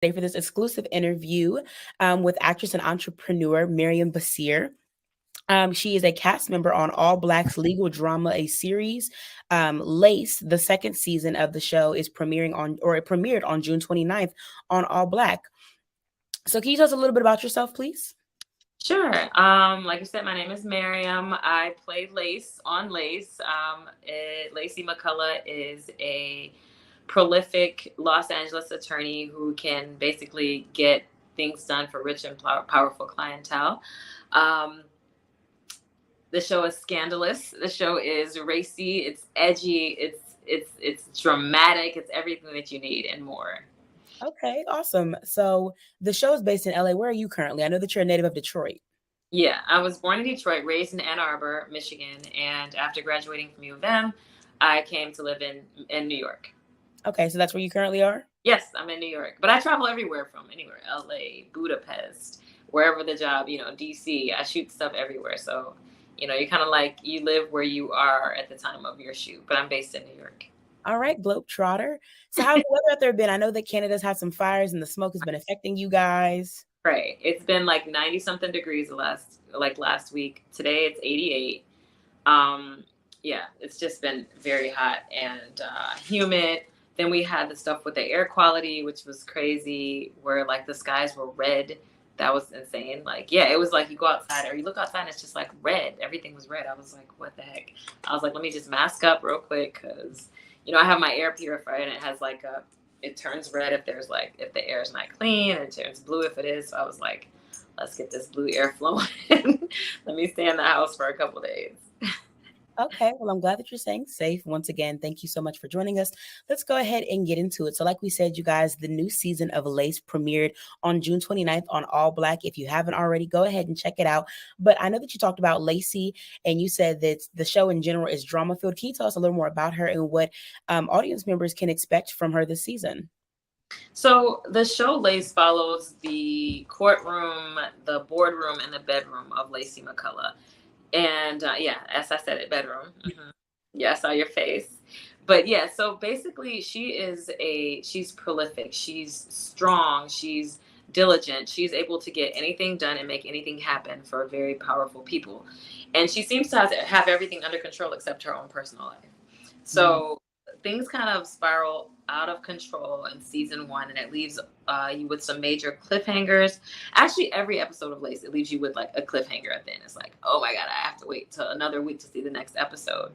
today for this exclusive interview with actress and entrepreneur Maryam Basir. She is a cast member on All Blacks Legal Drama, a series. Lace, the second season of the show, is premiering on, or it premiered on June 29th on All Black. So, can you tell us a little bit about yourself, please? Sure. Like you said, my name is Maryam. I played Lace on Lace. Lacey McCullough is a prolific Los Angeles attorney who can basically get things done for rich and powerful clientele. The show is scandalous. The show is racy. It's edgy. It's dramatic. It's everything that you need and more. Okay, awesome. So, the show is based in LA. Where are you currently? I know that you're a native of Detroit. Yeah, I was born in Detroit, raised in Ann Arbor, Michigan, and after graduating from U of M, I came to live in New York. Okay, so that's where you currently are? Yes, I'm in New York, but I travel everywhere from anywhere, LA, Budapest, wherever the job, DC. I shoot stuff everywhere. So, you're kind of like you live where you are at the time of your shoot, but I'm based in New York. All right, Globetrotter. So how's the weather out there been? I know that Canada's had some fires and the smoke has been affecting you guys. Right. It's been like 90 something degrees last week. Today it's 88. Yeah, it's just been very hot and humid. Then we had the stuff with the air quality, which was crazy, where like the skies were red. That was insane. Like, yeah, it was like you go outside or you look outside and it's just like red. Everything was red. I was like, what the heck? I was like, let me just mask up real quick because, I have my air purifier and it has like it turns red if the air is not clean, and it turns blue if it is. So I was like, let's get this blue air flowing. Let me stay in the house for a couple days. Okay, well, I'm glad that you're staying safe. Once again, thank you so much for joining us. Let's go ahead and get into it. So like we said, you guys, the new season of Lace premiered on June 29th on All Black. If you haven't already, go ahead and check it out. But I know that you talked about Lacey and you said that the show in general is drama-filled. Can you tell us a little more about her and what audience members can expect from her this season? So the show Lace follows the courtroom, the boardroom, and the bedroom of Lacey McCullough. And yeah, as I said, it bedroom. Mm-hmm. Yeah, I saw your face. But yeah, so basically she's prolific. She's strong. She's diligent. She's able to get anything done and make anything happen for very powerful people. And she seems to have everything under control except her own personal life. So things kind of spiral out of control in season 1, and it leaves you with some major cliffhangers. Actually, every episode of Lace, it leaves you with like a cliffhanger at the end. It's like, oh my God, I have to wait till another week to see the next episode.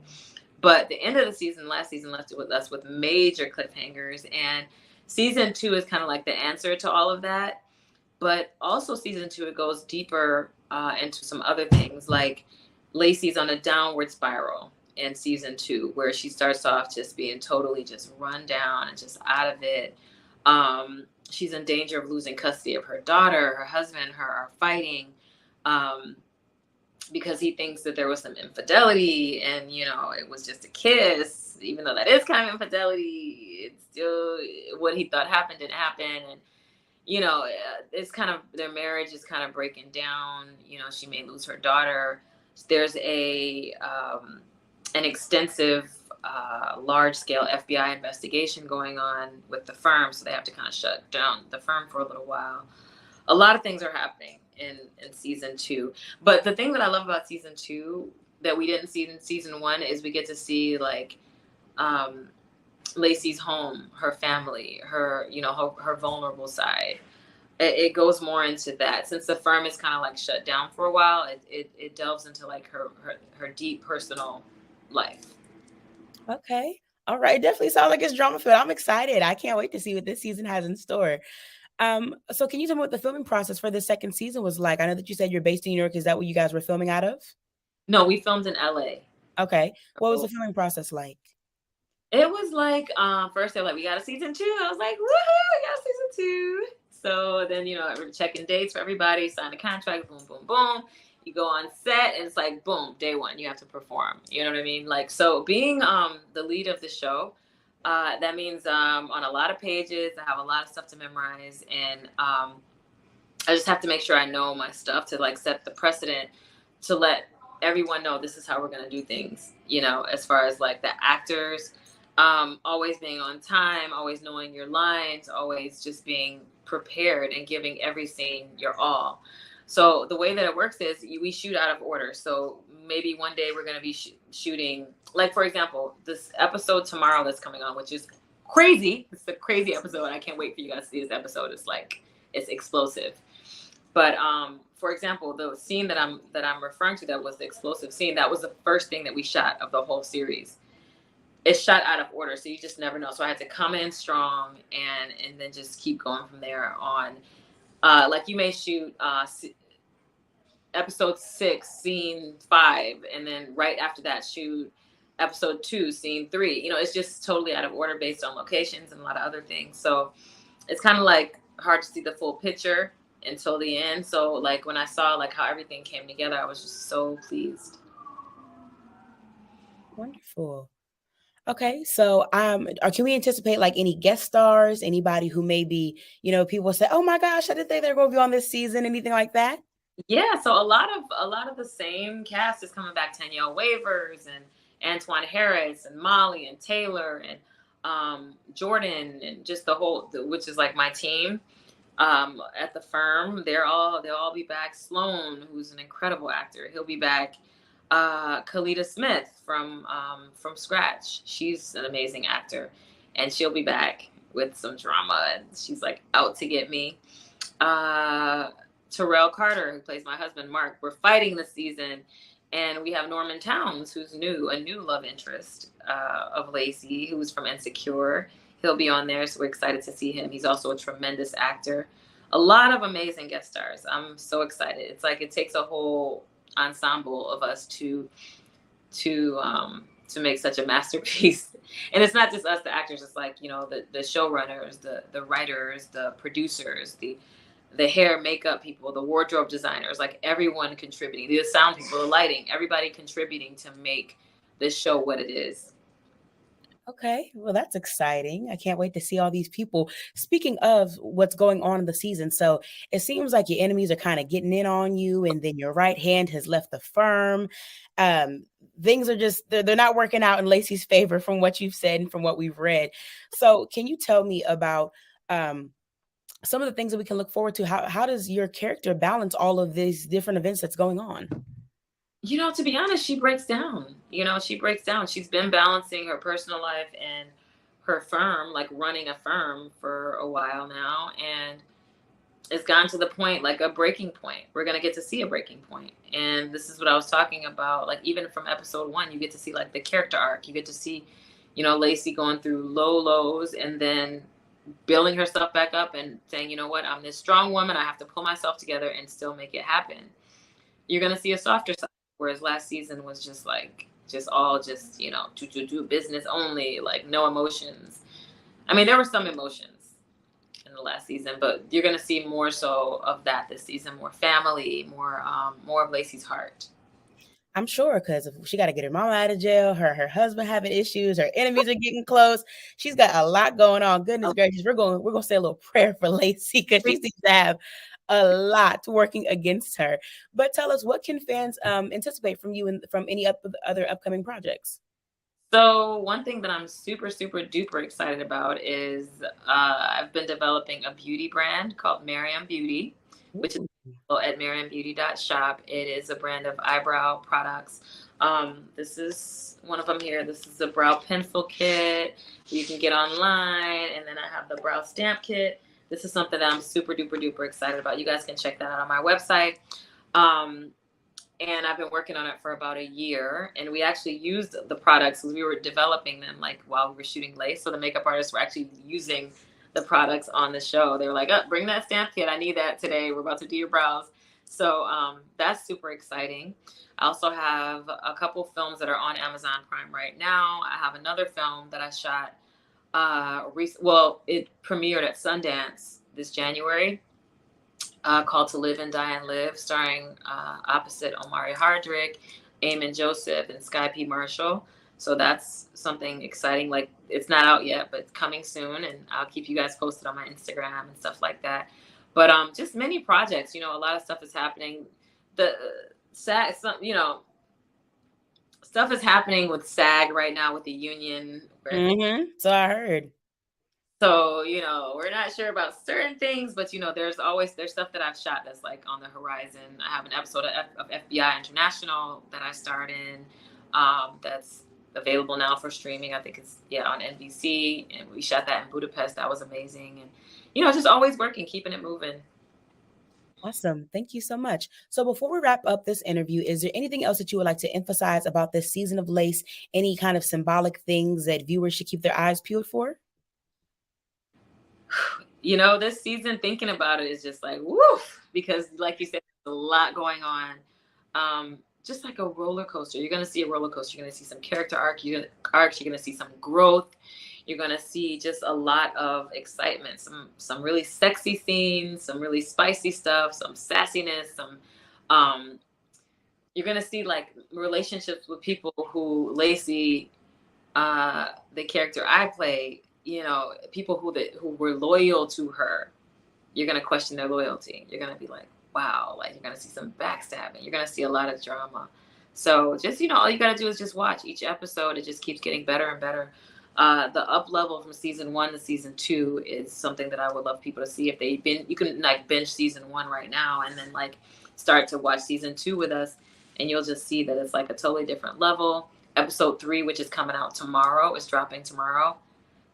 But the end of the season, last season, left us with major cliffhangers. And season 2 is kind of like the answer to all of that. But also season 2, it goes deeper into some other things, like Lacey's on a downward spiral in season 2, where she starts off just being totally just run down and just out of it. She's in danger of losing custody of her daughter. Her husband and her are fighting because he thinks that there was some infidelity, and it was just a kiss, even though that is kind of infidelity. It's still what he thought happened didn't happen. And it's kind of, their marriage is kind of breaking down. She may lose her daughter. There's an extensive, large-scale FBI investigation going on with the firm, so they have to kind of shut down the firm for a little while. A lot of things are happening in season 2. But the thing that I love about season 2 that we didn't see in season 1 is we get to see like Lacey's home, her family, her her vulnerable side. It goes more into that. Since the firm is kind of like shut down for a while, it delves into like her deep personal life. Okay. All right. Definitely sounds like it's drama filled. I'm excited. I can't wait to see what this season has in store. So can you tell me what the filming process for the second season was like? I know that you said you're based in New York. Is that what you guys were filming out of? No, we filmed in LA. Okay. What was the filming process like? It was like, first they're like, we got a season 2. I was like, woohoo, we got a season 2. So then, we're checking dates for everybody, sign a contract, boom, boom, boom. You go on set and it's like, boom, day 1, you have to perform. You know what I mean? Like, so being the lead of the show, that means on a lot of pages, I have a lot of stuff to memorize. And I just have to make sure I know my stuff to like set the precedent to let everyone know this is how we're going to do things, as far as like the actors, always being on time, always knowing your lines, always just being prepared and giving every scene your all. So the way that it works is we shoot out of order. So maybe one day we're going to be shooting, like, for example, this episode tomorrow that's coming on, which is crazy. It's a crazy episode. I can't wait for you guys to see this episode. It's like, it's explosive. But for example, the scene that I'm referring to, that was the explosive scene, that was the first thing that we shot of the whole series. It's shot out of order, so you just never know. So I had to come in strong and then just keep going from there on. Like, you may shoot episode 6, scene 5, and then right after that shoot episode 2, scene 3. You know, it's just totally out of order based on locations and a lot of other things. So it's kind of like hard to see the full picture until the end. So like when I saw like how everything came together, I was just so pleased. Wonderful. Okay, so can we anticipate like any guest stars, anybody who maybe, you know, people say, "Oh my gosh, I didn't think they're going to be on this season," anything like that? Yeah, so a lot of the same cast is coming back. Danielle Wavers and Antoine Harris and Molly and Taylor and Jordan, and just the whole, which is like my team at the firm. They'll all be back. Sloan, who's an incredible actor, he'll be back. Kalita Smith from Scratch, she's an amazing actor, and she'll be back with some drama, and she's like out to get me. Terrell Carter, who plays my husband Mark, we're fighting this season, and we have Norman Towns, who's a new love interest of Lacey, who's from Insecure. He'll be on there, so we're excited to see him. He's also a tremendous actor. A lot of amazing guest stars. I'm so excited. It's like it takes a whole ensemble of us to make such a masterpiece. And it's not just us, the actors. It's like, you know, the showrunners, the writers, the producers, the hair, makeup people, the wardrobe designers, like everyone contributing, the sound people, the lighting, everybody contributing to make this show what it is. Okay, well, that's exciting. I can't wait to see all these people. Speaking of what's going on in the season, so it seems like your enemies are kind of getting in on you, and then your right hand has left the firm. Things are just, they're not working out in Lacey's favor from what you've said and from what we've read. So can you tell me about some of the things that we can look forward to? How does your character balance all of these different events that's going on? You know, to be honest, she breaks down. She breaks down. She's been balancing her personal life and her firm, like running a firm for a while now. And it's gotten to the point, like a breaking point. We're going to get to see a breaking point. And this is what I was talking about. Like, even from episode 1, you get to see like the character arc. You get to see, Lacey going through low lows and then building herself back up and saying, you know what, I'm this strong woman. I have to pull myself together and still make it happen. You're going to see a softer side. Whereas last season was just all do business only, like no emotions. I mean, there were some emotions in the last season, but you're going to see more so of that this season, more family, more of Lacey's heart. I'm sure, because she got to get her mama out of jail, her husband having issues, her enemies are getting close. She's got a lot going on. Goodness gracious, we're gonna say a little prayer for Lacey, because she seems to have a lot working against her. But tell us, what can fans anticipate from you and from any other upcoming projects? So one thing that I'm super, super duper excited about is I've been developing a beauty brand called Maryam Beauty, which is at maryambeauty.shop. It is a brand of eyebrow products. This is one of them here. This is a brow pencil kit you can get online. And then I have the brow stamp kit. This is something that I'm super duper duper excited about. You guys can check that out on my website. And I've been working on it for about a year. And we actually used the products because we were developing them like while we were shooting Lace. So the makeup artists were actually using the products on the show. They were like, oh, bring that stamp kit. I need that today. We're about to do your brows. So that's super exciting. I also have a couple films that are on Amazon Prime right now. I have another film that I shot. It premiered at Sundance this January. Called To Live and Die and Live, starring opposite Omari Hardrick, Eamon Joseph, and Sky P. Marshall. So that's something exciting. Like, it's not out yet, but it's coming soon, and I'll keep you guys posted on my Instagram and stuff like that. But just many projects. A lot of stuff is happening. Stuff is happening with SAG right now with the union. So I heard. So, we're not sure about certain things, but there's stuff that I've shot that's like on the horizon. I have an episode of FBI International that I starred in, that's available now for streaming. I think it's on NBC, and we shot that in Budapest. That was amazing, and just always working, keeping it moving. Awesome. Thank you so much. So before we wrap up this interview, is there anything else that you would like to emphasize about this season of Lace? Any kind of symbolic things that viewers should keep their eyes peeled for? This season, thinking about it is just like, woof, because like you said, there's a lot going on. Just like a roller coaster. You're going to see a roller coaster. You're going to see some character arcs. You're going to see some growth. You're going to see just a lot of excitement, some really sexy scenes, some really spicy stuff, some sassiness, you're going to see like relationships with people who Lacey, the character I play, people who were loyal to her. You're going to question their loyalty. You're going to be like, wow, like you're going to see some backstabbing. You're going to see a lot of drama. So just, all you got to do is just watch each episode. It just keeps getting better and better. The up level from season 1 to season 2 is something that I would love people to see. If you can like binge season 1 right now and then like start to watch season 2 with us, and you'll just see that it's like a totally different level. Episode 3, which is coming out tomorrow, is dropping tomorrow.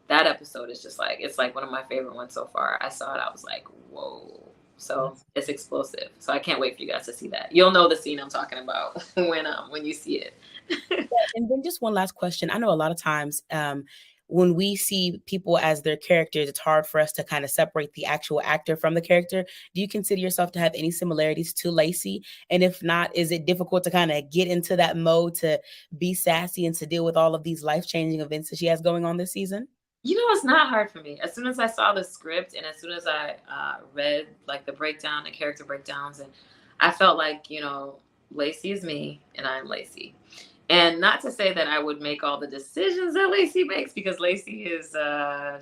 That episode is just like, it's like one of my favorite ones so far. I saw it, I was like, whoa. So it's explosive. So I can't wait for you guys to see that. You'll know the scene I'm talking about when you see it. And then just one last question. I know a lot of times when we see people as their characters, it's hard for us to kind of separate the actual actor from the character. Do you consider yourself to have any similarities to Lacey? And if not, is it difficult to kind of get into that mode to be sassy and to deal with all of these life-changing events that she has going on this season? It's not hard for me. As soon as I saw the script and as soon as I read like the character breakdowns, and I felt like, Lacey is me and I'm Lacey. And not to say that I would make all the decisions that Lacey makes, because Lacey is,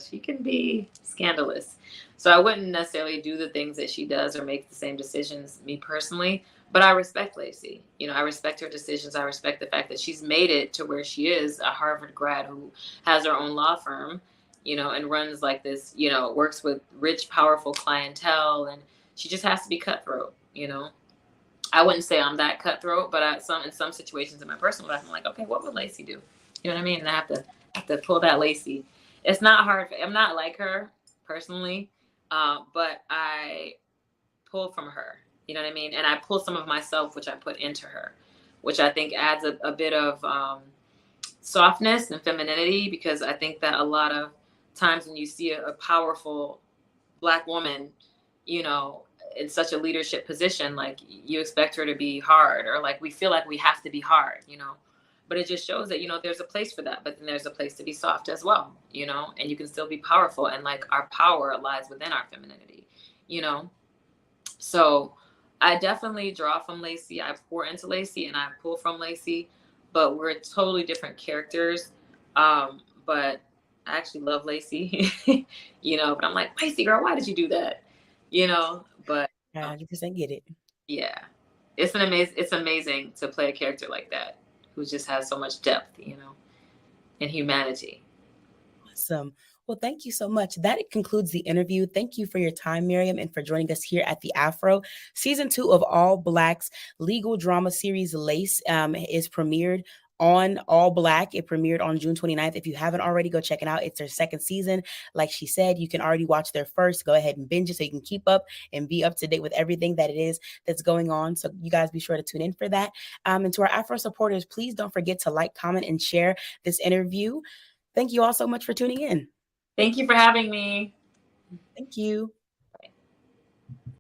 she can be scandalous. So I wouldn't necessarily do the things that she does or make the same decisions, me personally. But I respect Lacey. I respect her decisions. I respect the fact that she's made it to where she is a Harvard grad who has her own law firm, and runs like this, works with rich, powerful clientele. And she just has to be cutthroat, I wouldn't say I'm that cutthroat, but in some situations in my personal life, I'm like, okay, what would Lacey do? You know what I mean? And I have to pull that Lacey. It's not hard. I'm not like her personally, but I pull from her. You know what I mean? And I pull some of myself, which I put into her, which I think adds a bit of softness and femininity, because I think that a lot of times when you see a powerful Black woman, in such a leadership position, like you expect her to be hard, or like we feel like we have to be hard, but it just shows that, there's a place for that, but then there's a place to be soft as well, and you can still be powerful. And like our power lies within our femininity, so I definitely draw from Lacey. I pour into Lacey and I pull from Lacey, but we're totally different characters. But I actually love Lacey, but I'm like, Lacey girl, why did you do that? But I just didn't get it. Yeah, it's amazing to play a character like that who just has so much depth, and humanity. Awesome. Well, thank you so much. That concludes the interview. Thank you for your time, Maryam, and for joining us here at the Afro. Season 2 of All Black's legal drama series Lace is premiered on All Black. It premiered on June 29th. If you haven't already, go check it out. It's their second season. Like she said, you can already watch their first. Go ahead and binge it so you can keep up and be up to date with everything that it is that's going on. So you guys be sure to tune in for that. And to our Afro supporters, please don't forget to like, comment, and share this interview. Thank you all so much for tuning in. Thank you for having me. Thank you.